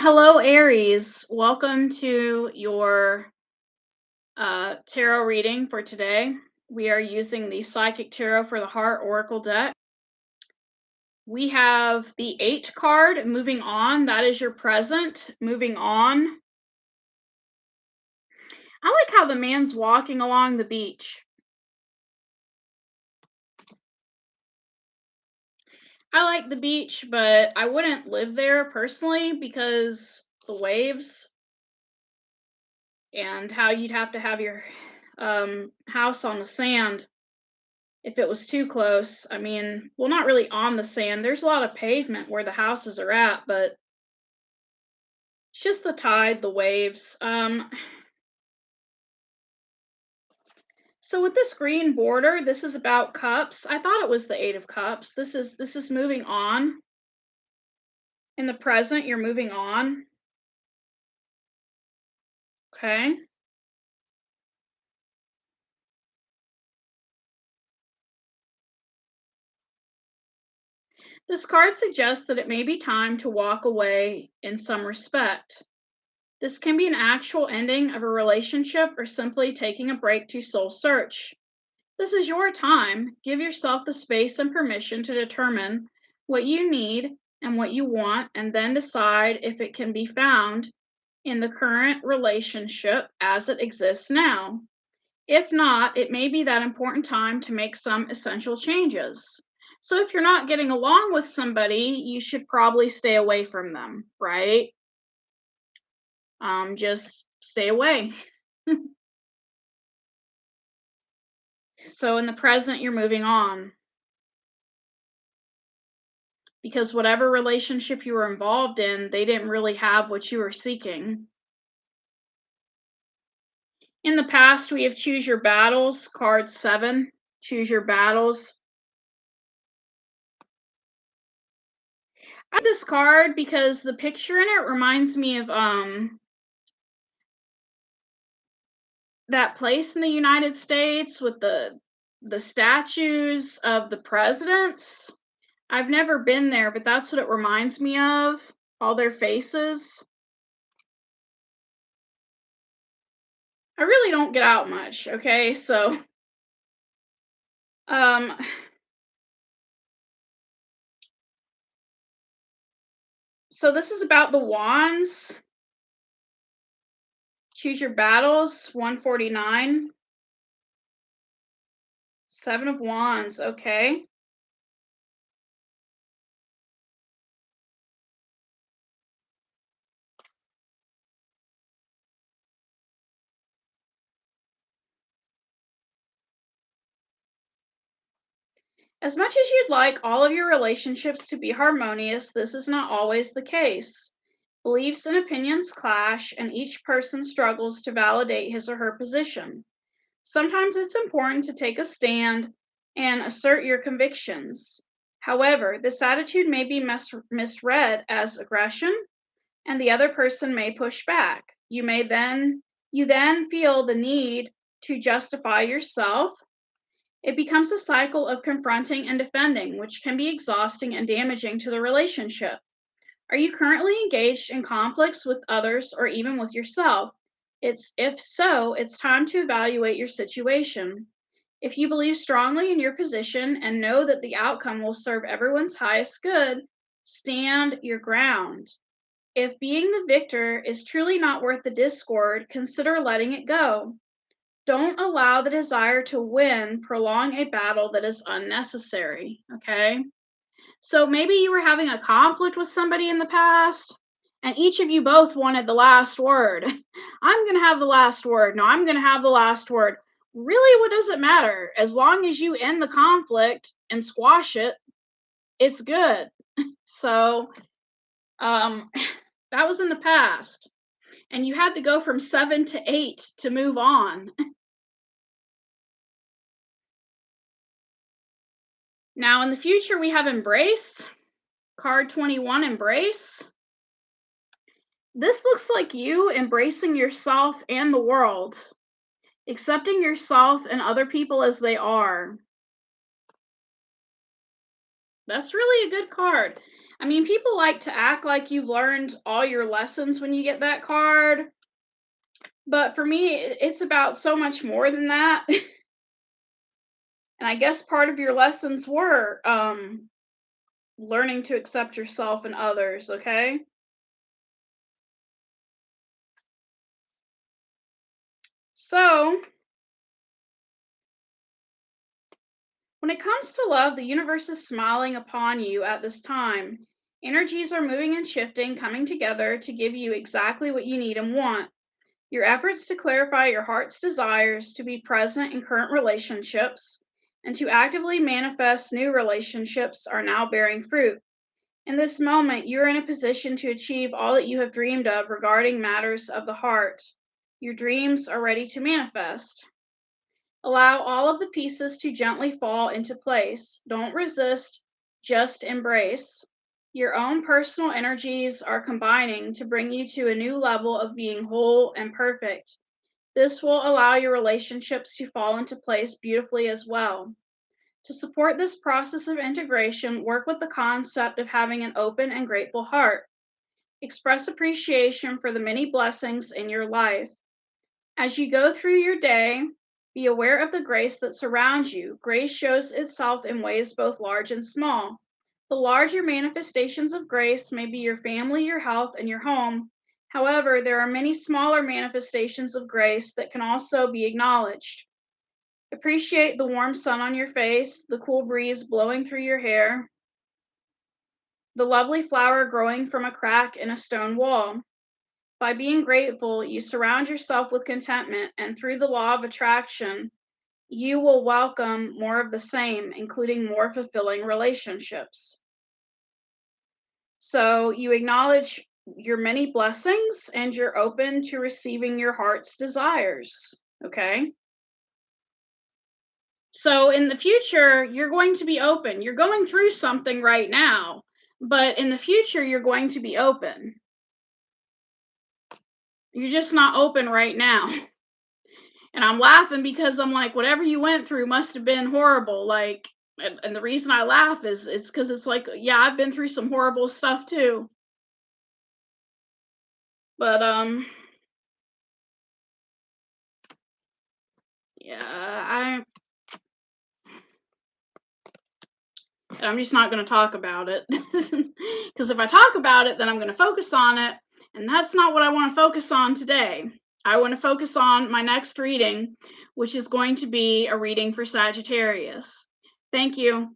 Hello, Aries. Welcome to your tarot reading for today. We are using the Psychic Tarot for the Heart Oracle deck. We have the 8 card, moving on. That is your present, moving on. I like how the man's walking along the beach. I like the beach, but I wouldn't live there personally because the waves and how you'd have to have your house on the sand if it was too close. I mean, well, not really on the sand. There's a lot of pavement where the houses are at, but it's just the tide, the waves. So with this green border, this is about cups. I thought it was the 8 of cups. This is moving on. In the present, you're moving on. Okay. This card suggests that it may be time to walk away in some respect. This can be an actual ending of a relationship or simply taking a break to soul search. This is your time. Give yourself the space and permission to determine what you need and what you want, and then decide if it can be found in the current relationship as it exists now. If not, it may be that important time to make some essential changes. So if you're not getting along with somebody, you should probably stay away from them, right? Just stay away. So in the present, you're moving on because whatever relationship you were involved in, they didn't really have what you were seeking. In the past, we have choose your battles, card 7, choose your battles. I like this card because the picture in it reminds me of that place in the United States with the statues of the presidents. I've never been there, but that's what it reminds me of, all their faces. I really don't get out much, okay? Um so this is about the wands. Choose your battles, 149. 7 of wands, okay. As much as you'd like all of your relationships to be harmonious, this is not always the case. Beliefs and opinions clash, and each person struggles to validate his or her position. Sometimes it's important to take a stand and assert your convictions. However, this attitude may be misread as aggression, and the other person may push back. You then feel the need to justify yourself. It becomes a cycle of confronting and defending, which can be exhausting and damaging to the relationship. Are you currently engaged in conflicts with others or even with yourself? If so, it's time to evaluate your situation. If you believe strongly in your position and know that the outcome will serve everyone's highest good, stand your ground. If being the victor is truly not worth the discord, consider letting it go. Don't allow the desire to win prolong a battle that is unnecessary, okay? So maybe you were having a conflict with somebody in the past, and each of you both wanted the last word. I'm going to have the last word. No, I'm going to have the last word. Really, what does it matter? As long as you end the conflict and squash it, it's good. So, um, that was in the past. And you had to go from 7 to 8 to move on. Now, in the future, we have embrace. Card 21, embrace. This looks like you embracing yourself and the world, accepting yourself and other people as they are. That's really a good card. I mean, people like to act like you've learned all your lessons when you get that card, but for me, it's about so much more than that. And I guess part of your lessons were learning to accept yourself and others, okay? So, when it comes to love, the universe is smiling upon you at this time. Energies are moving and shifting, coming together to give you exactly what you need and want. Your efforts to clarify your heart's desires, to be present in current relationships, and to actively manifest new relationships are now bearing fruit. In this moment, you are in a position to achieve all that you have dreamed of regarding matters of the heart. Your dreams are ready to manifest. Allow all of the pieces to gently fall into place. Don't resist, just embrace. Your own personal energies are combining to bring you to a new level of being whole and perfect. This will allow your relationships to fall into place beautifully as well. To support this process of integration, work with the concept of having an open and grateful heart. Express appreciation for the many blessings in your life. As you go through your day, be aware of the grace that surrounds you. Grace shows itself in ways both large and small. The larger manifestations of grace may be your family, your health, and your home. However, there are many smaller manifestations of grace that can also be acknowledged. Appreciate the warm sun on your face, the cool breeze blowing through your hair, the lovely flower growing from a crack in a stone wall. By being grateful, you surround yourself with contentment, and through the law of attraction, you will welcome more of the same, including more fulfilling relationships. So you acknowledge your many blessings and you're open to receiving your heart's desires. Okay. So in the future, you're going to be open. You're going through something right now, but in the future, you're going to be open. You're just not open right now. And I'm laughing because I'm like, whatever you went through must have been horrible. Like, and the reason I laugh is it's because it's like, yeah, I've been through some horrible stuff too. But yeah, I'm just not going to talk about it because if I talk about it, then I'm going to focus on it, and that's not what I want to focus on today. I want to focus on my next reading, which is going to be a reading for Sagittarius. Thank you.